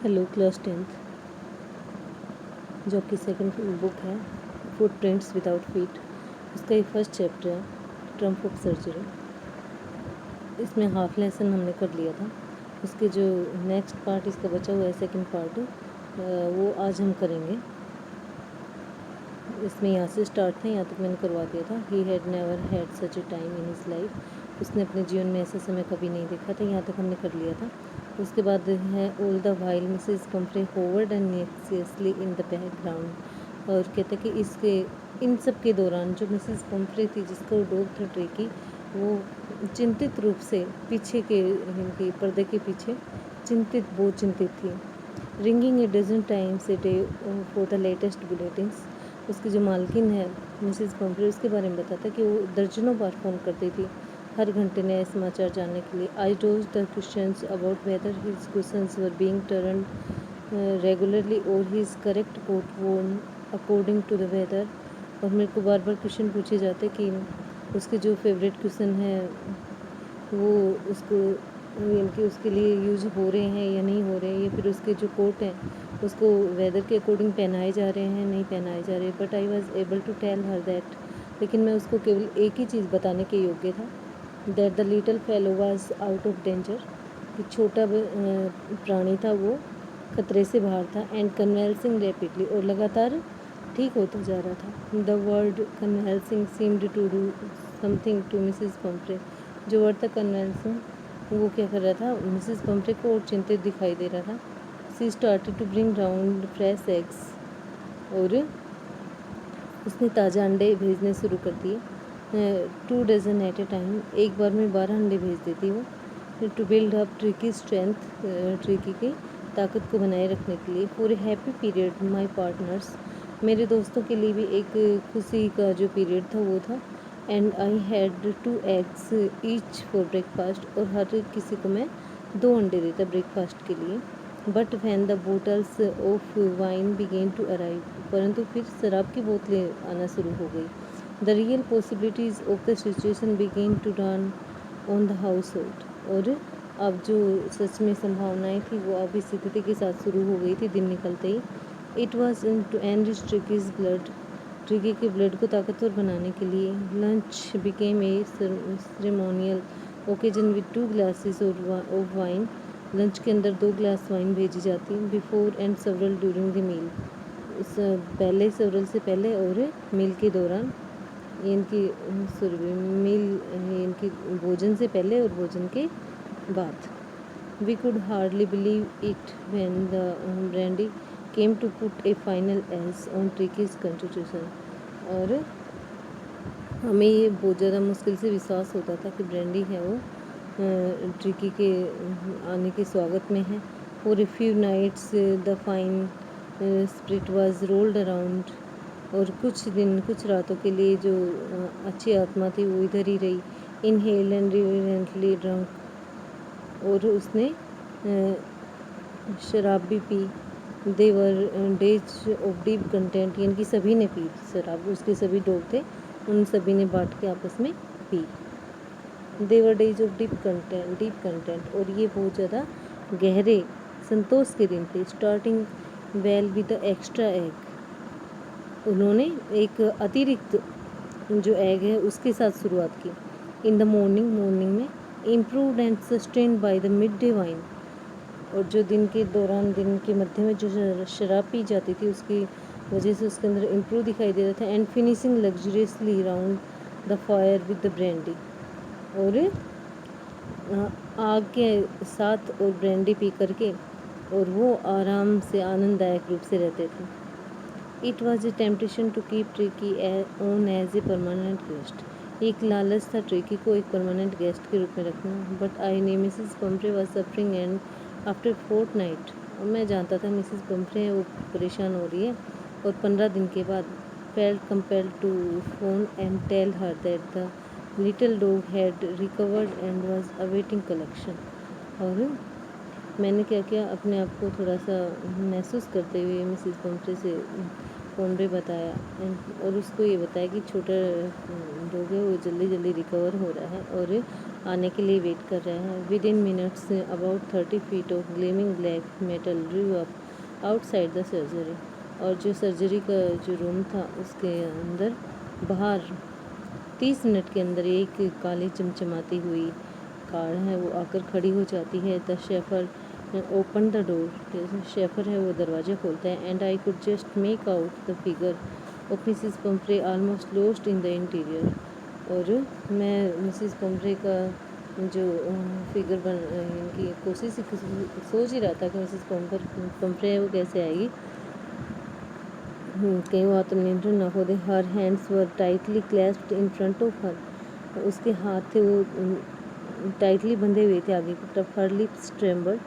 Hello class 10th, जो आपकी second book है फुटप्रिंट्स विदाउट फीट। उसका ये फर्स्ट चैप्टर है ट्रम्प ऑफ सर्जरी। इसमें हाफ लेसन हमने कर लिया था। उसके जो नेक्स्ट पार्ट इसका बचा हुआ है सेकंड पार्ट, वो आज हम करेंगे। इसमें यहाँ से स्टार्ट था, यहाँ तक मैंने करवा दिया था। He had never had such A time in his life. उसने अपने जीवन में ऐसा समय कभी नहीं देखा था। यहाँ तक हमने कर लिया था। उसके बाद है all the while Mrs Pumphrey hovered anxiously in the background. और कहते हैं कि इसके इन सब के दौरान जो मिसेस पंफ्रे थी, जिसका वो डॉग था ट्रेकी, वो चिंतित रूप से पीछे के इनके पर्दे के पीछे बहुत चिंतित थी। Ringing a dozen times a day for the latest bulletins. उसकी जो मालकिन है मिसेस पंफ्रे, उसके बारे में बताता है कि वो दर्जनों बार फ़ोन करती थी हर घंटे नए समाचार जानने के लिए। I dodged the questions about whether his questions were being turned regularly और his correct coat worn according to the weather. और मेरे को बार बार क्वेश्चन पूछे जाते कि उसके जो फेवरेट क्वेश्चन है वो उसके लिए यूज हो रहे हैं या नहीं हो रहे हैं, या फिर उसके जो कोट हैं उसको वेदर के अकॉर्डिंग पहनाए जा रहे हैं नहीं पहनाए जा रहे। But I was able to tell her that, लेकिन मैं उसको केवल एक ही चीज़ बताने के योग्य था, that the little fellow was out of danger, कि छोटा प्राणी था वो खतरे से बाहर था। एंड कन्वेल्सिंग रैपिडली, और लगातार ठीक होता जा रहा था। The word convalescing seemed to do something to Mrs Pumphrey. जो वर्ड था कन्वेल्सिंग, वो क्या कर रहा था मिसेस पंफ्रे को, और चिंतित दिखाई दे रहा था। She started to bring round fresh eggs, और उसने ताज़ा अंडे भेजने शुरू कर दिए। 2 डजन एट ए टाइम, एक बार में 12 अंडे भेज देती वो। To build up Tricky strength, Tricky की ताकत को बनाए रखने के लिए। For a happy period my partners, मेरे दोस्तों के लिए भी एक खुशी का जो पीरियड था वो था। And I had 2 eggs each for breakfast, और हर किसी को मैं 2 अंडे देता ब्रेकफास्ट के लिए। But when the bottles of wine began to arrive, परंतु फिर शराब की बोतलें आना शुरू हो गई। The real possibilities of the situation began to turn on the household, और अब जो सच में संभावनाएं थी वो अब इस स्थिति के साथ शुरू हो गई थी दिन निकलते ही। It was to enrich Tricki's blood, Tricki के ब्लड को ताकतवर बनाने के लिए। Lunch became a ceremonial occasion with 2 glasses of wine, lunch के अंदर 2 ग्लास वाइन भेजी जाती। Before and several during the meal, पहले सेवरल से पहले और मील के दौरान, इनकी मील इनकी भोजन से पहले और भोजन के बाद। We could hardly believe it when the brandy came to put a final edge on Tricky's constitution, और हमें ये बहुत ज़्यादा मुश्किल से विश्वास होता था कि ब्रांडी है वो ट्रिकी के आने के स्वागत में है। For a few nights the fine spirit was rolled around, और कुछ रातों के लिए जो अच्छी आत्मा थी वो इधर ही रही। इनहेल एंड रिवरेंटली ड्रंक, और उसने शराब भी पी। They were days of deep content, यानी कि सभी ने पी शराब, उसके सभी डॉग थे उन सभी ने बांट के आपस में पी। They were days of deep content, और ये बहुत ज़्यादा गहरे संतोष के दिन थे। Starting well with the extra egg, उन्होंने एक अतिरिक्त जो एग है उसके साथ शुरुआत की। इन द मॉर्निंग में improved and sustained by the mid day wine, और जो दिन के दौरान दिन के मध्य में जो शराब पी जाती थी उसकी वजह से उसके अंदर इम्प्रूव दिखाई दे रहा था। And finishing luxuriously round the fire with the brandy, और आग के साथ और ब्रांडी पी करके और वो आराम से आनंददायक रूप से रहते थे। It was a temptation to keep Tricky on as a permanent guest, एक लालच था ट्रिकी को एक परमानेंट गेस्ट के रूप में रखना। But I knew Mrs Pumphrey was suffering and after fortnight, और मैं जानता था मिसेस पंफ्रे वो परेशान हो रही है, और 15 दिन के बाद felt compelled to phone and tell her that the little dog had recovered and was awaiting collection. और मैंने क्या किया, अपने आप को थोड़ा सा महसूस करते हुए मिसेस पंफ्रे से फ़ोन पे बताया, और उसको ये बताया कि छोटा डॉग है वो जल्दी रिकवर हो रहा है और आने के लिए वेट कर रहा है। With in minutes about 30 feet of gleaming black metal Drew up outside the surgery. और जो सर्जरी का जो रूम था उसके अंदर बाहर 30 मिनट के अंदर एक काली चमचमाती हुई कार है वो आकर खड़ी हो जाती है। The chauffeur open the door, chauffeur है वो दरवाज़ा खोलता है। And I could just make out the figure of Mrs Pumphrey almost lost in the interior. और मैं मिसिस पंफ्रे का जो फिगर बन इनकी कोशिश सोच ही रहा था कि मिसिस पंफ्रे है वो कैसे आएगी, कहीं वो आत्मनियंत्रण ना खो दे। Her hands were tightly clasped in front of her, उसके हाथ थे वो टाइटली बंधे हुए थे आगे की तरफ। हर लिप्स ट्रेम्बल,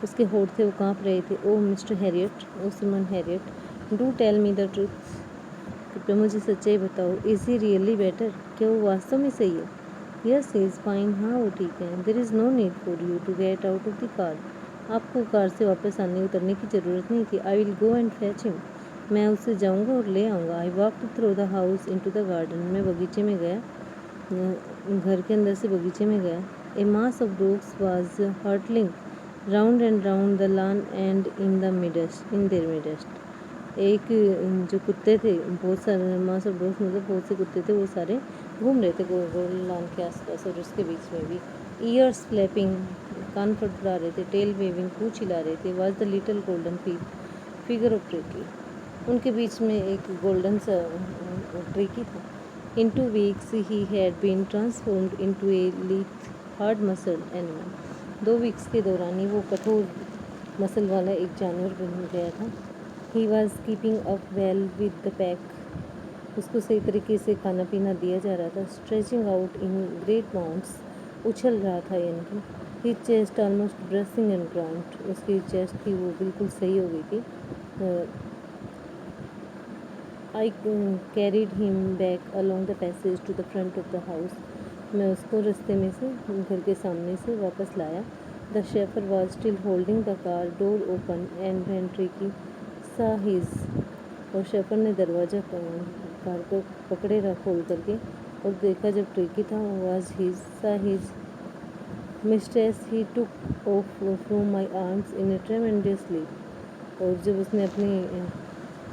उसके होठ थे वो काँप रहे थे। Oh Mr Herriot, oh Simon Herriot, do tell me the truth, कृपया मुझे सच्चाई बताओ। इज़ ही रियली बेटर, क्या वो वास्तव में सही है? यस ही इज़ फाइन, हाँ वो ठीक है। There is no need for you to get out of the car, आपको कार से वापस उतरने की ज़रूरत नहीं थी। I will go and fetch him, मैं उससे जाऊंगा और ले आऊँगा। I walked through the house into the garden, मैं बगीचे में गया, घर के अंदर से बगीचे में गया। A mass of dogs was hurtling round and round the lawn and in their midst. एक जो कुत्ते थे, बहुत सारे मास ऑफ डॉग्स मतलब बहुत से कुत्ते थे, वो सारे घूम रहे थे गोल गोल लॉन के आसपास और उसके बीच में भी। ईयर्स फ्लैपिंग, कान फड़फड़ा रहे थे। टेल वेविंग, पूँछ हिला रहे थे। Was the little golden figure of Tricki, उनके बीच में एक गोल्डन सा ट्रिकी था। In 2 weeks he had been transformed into a lithe hard muscle animal, 2 weeks के दौरान ही वो कठोर मसल वाला एक जानवर बन गया था। He was keeping up well with the pack, उसको सही तरीके से खाना पीना दिया जा रहा था। Stretching out in great bounds, उछल रहा था यानी। He chest almost brushing and ground, उसकी चेस्ट थी वो बिल्कुल सही हो गई थी। I carried him back along the passage to the front of the house, मैं उसको रास्ते में से घर के सामने से वापस लाया। The chauffeur was still holding the car door open and when Tricky saw his, और शेफर ने दरवाज़ा कार को पकड़े रहा खोल करके और देखा जब ट्रिकी था। Was his saw his mistress, he took off from my arms in a tremendous leap, और जब उसने अपनी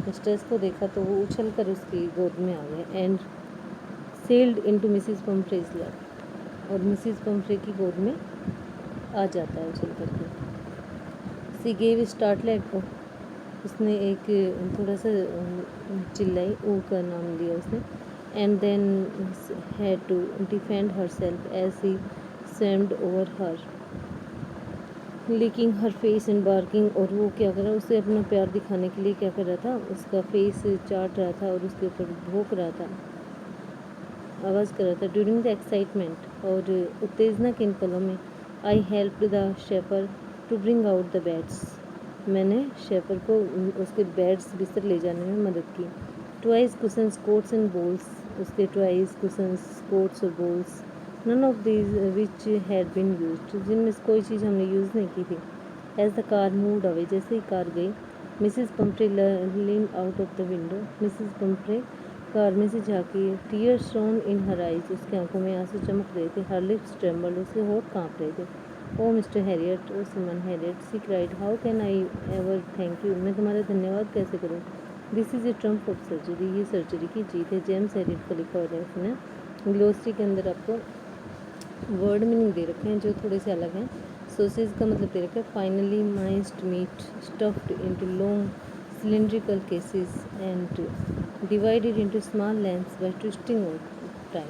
मिस्ट्रेस को देखा तो वो उछल कर उसकी गोद में आ गया। And sailed into Mrs Pumphrey's lap, और मिसिस पंफ्रे की गोद में आ जाता है उछल करके। सी गेव स्टार्टलेट, उसने एक थोड़ा सा चिल्लाई, ओ का नाम लिया उसने। And then had to defend her self as he swarmed over her, licking her face and barking, और वो क्या कर रहा, उसे अपना प्यार दिखाने के लिए क्या कर रहा था, उसका फेस चाट रहा था और उसके ऊपर भोंक रहा था, आवाज़ कर रहा था। ड्यूरिंग द एक्साइटमेंट, और उत्तेजना के इन पलों में, I helped the chauffeur to bring out the beds, मैंने शेफर को उसके बेड्स बिस्तर ले जाने में मदद की। Twice cushions coats and balls, उसके ट्वाइस कुशंस कोट्स और balls, none of these which had been used, जिनमें से कोई चीज़ हमने यूज़ नहीं की थी। As the car moved away, जैसे ही कार गई, Mrs Pumphrey leaned out of the window, Mrs Pumphrey car में से झाँकी। Tears shown in her eyes, उसकी आंखों में आंसू चमक रहे थे। हर लिप्स ट्रेम्बल्ड, उसके होठ काँप रहे थे। Oh Mr Herriot, oh Simon Herriot, she cried, how can I ever thank you, मैं तुम्हारा धन्यवाद कैसे करूँ। This is a triumph of surgery, ये सर्जरी की जीत है। जेम्स हैरियट का लिखा हुआ है इसने। ग्लोसरी के अंदर आपको वर्ड मीनिंग दे रखे हैं जो थोड़े से अलग हैं। सॉसेज का मतलब दे रखा है finally minced meat stuffed into long cylindrical cases and divided into small lamps by twisting off time.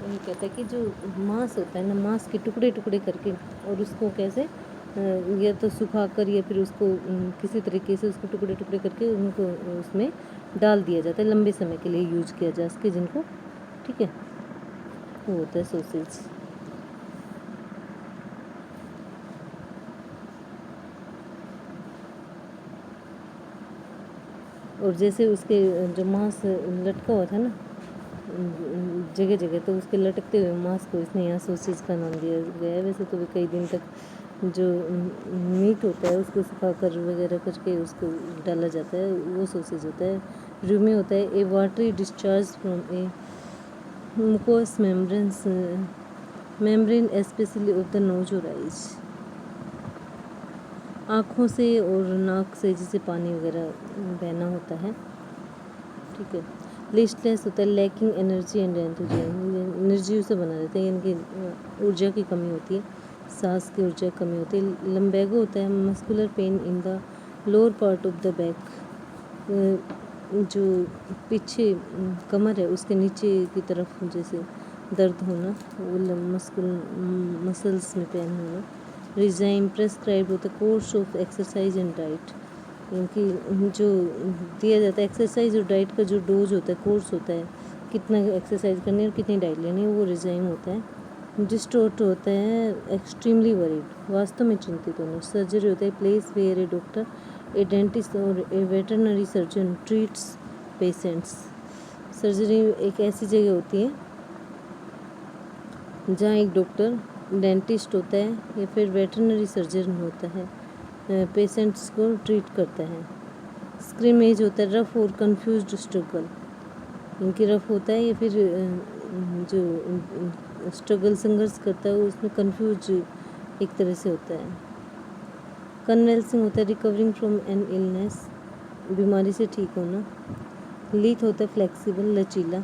वही कहता है कि जो मांस होता है ना, मांस के टुकड़े टुकड़े करके, और उसको कैसे या तो सुखा कर या फिर उसको किसी तरीके से उसको टुकड़े टुकड़े करके उनको उसमें डाल दिया जाता है, लंबे समय के लिए यूज किया जा सके जिनको, ठीक है, वो होता है सॉसेज। और जैसे उसके जो मांस लटका हुआ था ना जगह जगह, तो उसके लटकते हुए मांस को इसने यहाँ सॉसेज का नाम दिया गया है। वैसे तो भी कई दिन तक जो मीट होता है उसको सुखाकर वगैरह करके उसको डाला जाता है, वो सॉसेज होता है। रूमी होता है a watery discharge from a mucous membranes membrane specially of the nose और आइज, आँखों से और नाक से जैसे पानी वगैरह बहना होता है, ठीक है। लिस्टलेस होता है, lacking energy and enthusiasm, energy उसे बना रहता है, यानी कि ऊर्जा की कमी होती है, सांस की ऊर्जा की कमी होती है। लम्बैगो होता है, muscular pain in the lower part of the back, जो पीछे कमर है उसके नीचे की तरफ जैसे दर्द होना, वो मसल्स में पेन होना। रिजाइम प्रेस्क्राइब होता है, course of exercise and diet, क्योंकि जो दिया जाता है एक्सरसाइज और डाइट का जो डोज होता है, कोर्स होता है, कितना एक्सरसाइज करनी है और कितनी डाइट लेनी है, वो रिजाइम होता है। डिस्टोर्ट होता है, एक्सट्रीमली वरीड, वास्तव में चिंतित होना। सर्जरी होता है, place where a doctor, a dentist और a veterinary surgeon treats patients. Surgery एक ऐसी जगह होती है जहाँ एक डॉक्टर, डेंटिस्ट होता है या फिर वेटरनरी सर्जन होता है, पेशेंट्स को ट्रीट करता है। स्क्रिमेज होता है, रफ और कंफ्यूज्ड स्ट्रगल, इनकी रफ होता है या फिर जो स्ट्रगल संघर्ष करता है उसमें कंफ्यूज एक तरह से होता है। कन्वेल्सिंग होता है, रिकवरिंग फ्रॉम एन इलनेस, बीमारी से ठीक होना। लीथ होता है, फ्लेक्सिबल, लचीला।